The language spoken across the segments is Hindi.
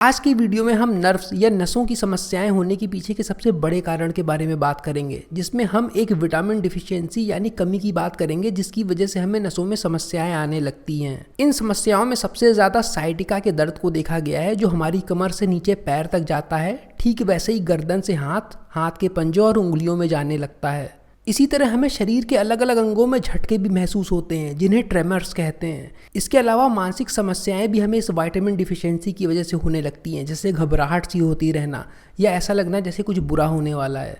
आज की वीडियो में हम नर्व्स या नसों की समस्याएं होने के पीछे के सबसे बड़े कारण के बारे में बात करेंगे, जिसमें हम एक विटामिन डिफिशियंसी यानी कमी की बात करेंगे, जिसकी वजह से हमें नसों में समस्याएं आने लगती हैं। इन समस्याओं में सबसे ज़्यादा साइटिका के दर्द को देखा गया है, जो हमारी कमर से नीचे पैर तक जाता है। ठीक वैसे ही गर्दन से हाथ, हाथ के पंजों और उंगलियों में जाने लगता है। इसी तरह हमें शरीर के अलग अलग अंगों में झटके भी महसूस होते हैं, जिन्हें ट्रेमर्स कहते हैं। इसके अलावा मानसिक समस्याएं भी हमें इस विटामिन डिफिशियंसी की वजह से होने लगती हैं, जैसे घबराहट सी होती रहना या ऐसा लगना जैसे कुछ बुरा होने वाला है।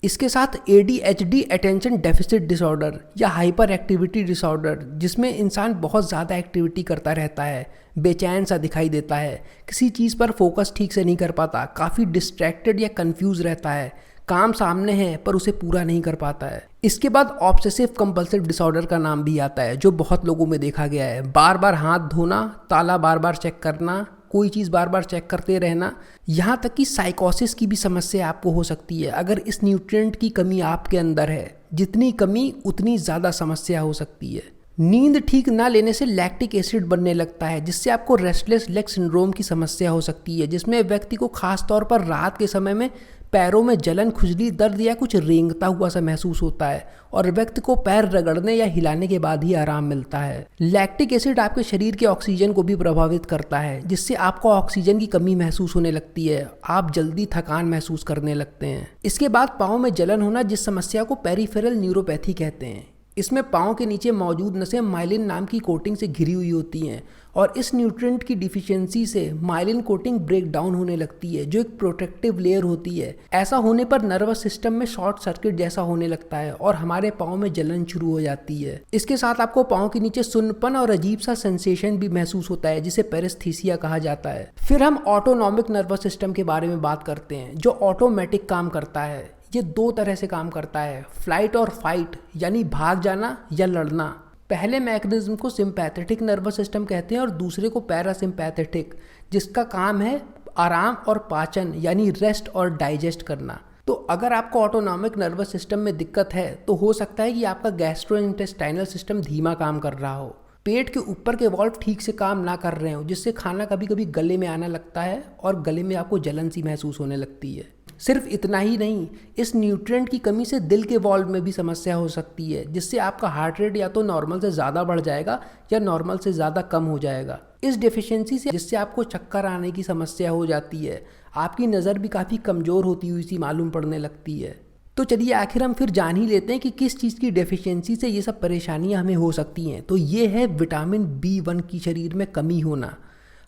इसके साथ ADHD अटेंशन डेफिसिट डिसऑर्डर या हाइपर एक्टिविटी डिसऑर्डर, जिसमें इंसान बहुत ज़्यादा एक्टिविटी करता रहता है, बेचैन सा दिखाई देता है, किसी चीज़ पर फोकस ठीक से नहीं कर पाता, काफ़ी डिस्ट्रैक्टेड या कंफ्यूज रहता है, काम सामने है पर उसे पूरा नहीं कर पाता है। इसके बाद ऑब्सेसिव कंपल्सिव डिसऑर्डर का नाम भी आता है, जो बहुत लोगों में देखा गया है। बार बार हाथ धोना, ताला बार बार चेक करना, कोई चीज़ बार बार चेक करते रहना, यहाँ तक कि साइकोसिस की भी समस्या आपको हो सकती है अगर इस न्यूट्रिएंट की कमी आपके अंदर है। जितनी कमी उतनी ज़्यादा समस्या हो सकती है। नींद ठीक ना लेने से लैक्टिक एसिड बनने लगता है, जिससे आपको रेस्टलेस लेग सिंड्रोम की समस्या हो सकती है, जिसमें व्यक्ति को खास तौर पर रात के समय में पैरों में जलन, खुजली, दर्द या कुछ रेंगता हुआ सा महसूस होता है और व्यक्ति को पैर रगड़ने या हिलाने के बाद ही आराम मिलता है। लैक्टिक एसिड आपके शरीर के ऑक्सीजन को भी प्रभावित करता है, जिससे आपको ऑक्सीजन की कमी महसूस होने लगती है। आप जल्दी थकान महसूस करने लगते हैं। इसके बाद पाँव में जलन होना, जिस समस्या को पेरिफेरल न्यूरोपैथी कहते हैं। इसमें पाँव के नीचे मौजूद नसें माइलिन नाम की कोटिंग से घिरी हुई होती हैं और इस न्यूट्रिएंट की डिफिशियंसी से माइलिन कोटिंग ब्रेक डाउन होने लगती है, जो एक प्रोटेक्टिव लेयर होती है। ऐसा होने पर नर्वस सिस्टम में शॉर्ट सर्किट जैसा होने लगता है और हमारे पाँव में जलन शुरू हो जाती है। इसके साथ आपको पाँव के नीचे सुन्नपन और अजीब सा सेंसेशन भी महसूस होता है, जिसे पेरेस्थीसिया कहा जाता है। फिर हम ऑटोनॉमिक नर्वस सिस्टम के बारे में बात करते हैं, जो ऑटोमेटिक काम करता है। ये दो तरह से काम करता है, फ्लाइट और फाइट, यानी भाग जाना या लड़ना। पहले मैकेनिज्म को सिंपैथेटिक नर्वस सिस्टम कहते हैं और दूसरे को पैरासिम्पैथेटिक, जिसका काम है आराम और पाचन, यानी रेस्ट और डाइजेस्ट करना। तो अगर आपको ऑटोनॉमिक नर्वस सिस्टम में दिक्कत है तो हो सकता है कि आपका गैस्ट्रोइंटेस्टाइनल सिस्टम धीमा काम कर रहा हो, पेट के ऊपर के वाल्व ठीक से काम ना कर रहे हो, जिससे खाना कभी कभी गले में आने लगता है और गले में आपको जलन सी महसूस होने लगती है। सिर्फ इतना ही नहीं, इस न्यूट्रिएंट की कमी से दिल के वाल्व में भी समस्या हो सकती है, जिससे आपका हार्ट रेट या तो नॉर्मल से ज़्यादा बढ़ जाएगा या नॉर्मल से ज़्यादा कम हो जाएगा। इस डेफिशिएंसी से जिससे आपको चक्कर आने की समस्या हो जाती है, आपकी नज़र भी काफ़ी कमज़ोर होती हुई सी मालूम पड़ने लगती है। तो चलिए आखिर हम फिर जान ही लेते हैं कि किस चीज़ की डेफिशिएंसी से ये सब परेशानियां हमें हो सकती हैं। तो ये है विटामिन B1 की शरीर में कमी होना।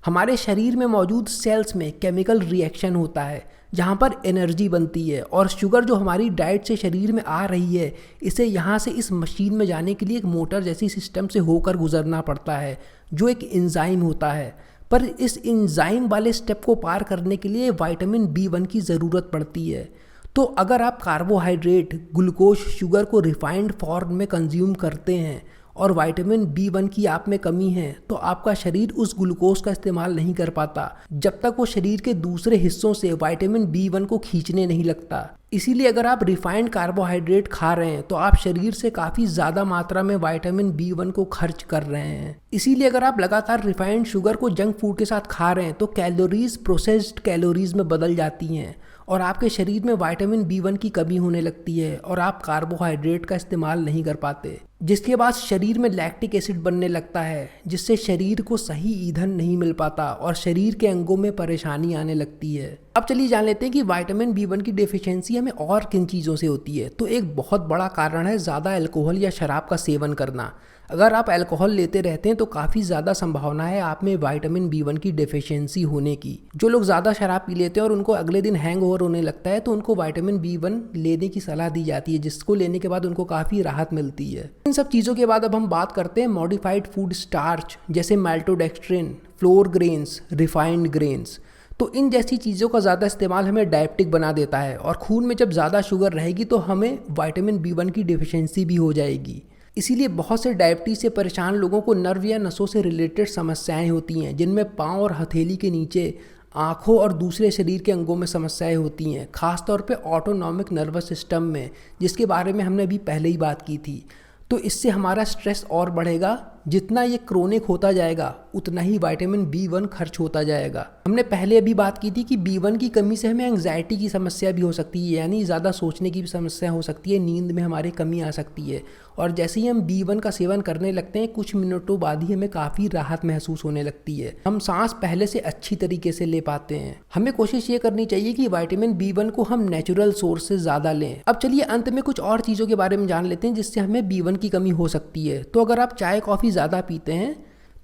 हमारे शरीर में मौजूद सेल्स में केमिकल रिएक्शन होता है, जहाँ पर एनर्जी बनती है और शुगर जो हमारी डाइट से शरीर में आ रही है, इसे यहाँ से इस मशीन में जाने के लिए एक मोटर जैसी सिस्टम से होकर गुजरना पड़ता है, जो एक एंजाइम होता है। पर इस एंजाइम वाले स्टेप को पार करने के लिए विटामिन B1 की ज़रूरत पड़ती है। तो अगर आप कार्बोहाइड्रेट, ग्लूकोज, शुगर को रिफाइंड फॉर्म में कंज्यूम करते हैं और विटामिन B1 की आप में कमी है, तो आपका शरीर उस ग्लूकोज का इस्तेमाल नहीं कर पाता जब तक वो शरीर के दूसरे हिस्सों से विटामिन B1 को खींचने नहीं लगता। इसीलिए अगर आप रिफाइंड कार्बोहाइड्रेट खा रहे हैं तो आप शरीर से काफ़ी ज़्यादा मात्रा में विटामिन B1 को खर्च कर रहे हैं। इसीलिए अगर आप लगातार रिफाइंड शुगर को जंक फूड के साथ खा रहे हैं तो कैलोरीज प्रोसेस्ड कैलोरीज में बदल जाती हैं और आपके शरीर में विटामिन B1 की कमी होने लगती है और आप कार्बोहाइड्रेट का इस्तेमाल नहीं कर पाते, जिसके बाद शरीर में लैक्टिक एसिड बनने लगता है, जिससे शरीर को सही ईंधन नहीं मिल पाता और शरीर के अंगों में परेशानी आने लगती है। अब चलिए जान लेते हैं कि विटामिन B1 की डेफिशिएंसी हमें और किन चीज़ों से होती है। तो एक बहुत बड़ा कारण है ज़्यादा अल्कोहल या शराब का सेवन करना। अगर आप अल्कोहल लेते रहते हैं तो काफ़ी ज़्यादा संभावना है आप में विटामिन B1 की डेफिशिएंसी होने की। जो लोग ज़्यादा शराब पी लेते हैं और उनको अगले दिन हैंगओवर होने लगता है, तो उनको विटामिन B1 लेने की सलाह दी जाती है, जिसको लेने के बाद उनको काफ़ी राहत मिलती है। इन सब चीज़ों के बाद अब हम बात करते हैं मॉडिफाइड फूड स्टार्च, जैसे maltodextrin, floor grains, refined grains. तो इन जैसी चीज़ों का ज़्यादा इस्तेमाल हमें डायबिटिक बना देता है और खून में जब ज़्यादा शुगर रहेगी तो हमें विटामिन B1 की डेफिशिएंसी भी हो जाएगी। इसीलिए बहुत से डायबिटीज़ से परेशान लोगों को नर्व या नसों से रिलेटेड समस्याएं होती हैं, जिनमें पाँव और हथेली के नीचे, आँखों और दूसरे शरीर के अंगों में समस्याएं होती हैं, खासतौर पे ऑटोनॉमिक नर्वस सिस्टम में, जिसके बारे में हमने अभी पहले ही बात की थी। तो इससे हमारा स्ट्रेस और बढ़ेगा, जितना ये क्रोनिक होता जाएगा उतना ही विटामिन B1 खर्च होता जाएगा। हमने पहले अभी बात की थी कि B1 की कमी से हमें एंग्जाइटी की समस्या भी हो सकती है, यानी ज़्यादा सोचने की भी समस्या हो सकती है, नींद में हमारी कमी आ सकती है। और जैसे ही हम B1 का सेवन करने लगते हैं कुछ मिनटों बाद ही हमें काफ़ी राहत महसूस होने लगती है, हम सांस पहले से अच्छी तरीके से ले पाते हैं। हमें कोशिश ये करनी चाहिए कि विटामिन B1 को हम नेचुरल सोर्स से ज़्यादा लें। अब चलिए अंत में कुछ और चीज़ों के बारे में जान लेते हैं जिससे हमें B1 की कमी हो सकती है। तो अगर आप चाय कॉफ़ी ज़्यादा पीते हैं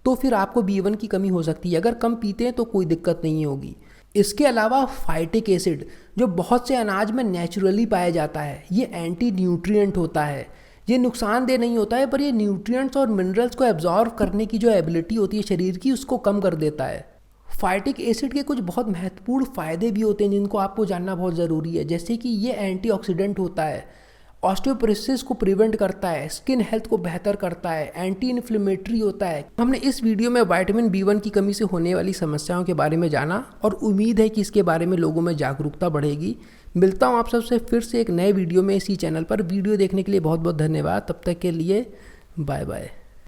तो फिर आपको B1 की कमी हो सकती है, अगर कम पीते हैं तो कोई दिक्कत नहीं होगी। इसके अलावा फाइटिक एसिड जो बहुत से अनाज में नेचुरली पाया जाता है, ये एंटी न्यूट्रिएंट होता है। ये नुकसानदेह नहीं होता है, पर ये न्यूट्रिएंट्स और मिनरल्स को एब्जॉर्व करने की जो एबिलिटी होती है शरीर की, उसको कम कर देता है। फाइटिक एसिड के कुछ बहुत महत्वपूर्ण फ़ायदे भी होते हैं जिनको आपको जानना बहुत ज़रूरी है, जैसे कि ये एंटीऑक्सीडेंट होता है, ऑस्टियोपोरोसिस को प्रिवेंट करता है, स्किन हेल्थ को बेहतर करता है, एंटी इन्फ्लेमेटरी होता है। हमने इस वीडियो में विटामिन B1 की कमी से होने वाली समस्याओं के बारे में जाना और उम्मीद है कि इसके बारे में लोगों में जागरूकता बढ़ेगी। मिलता हूँ आप सबसे फिर से एक नए वीडियो में इसी चैनल पर। वीडियो देखने के लिए बहुत बहुत धन्यवाद। तब तक के लिए बाय बाय।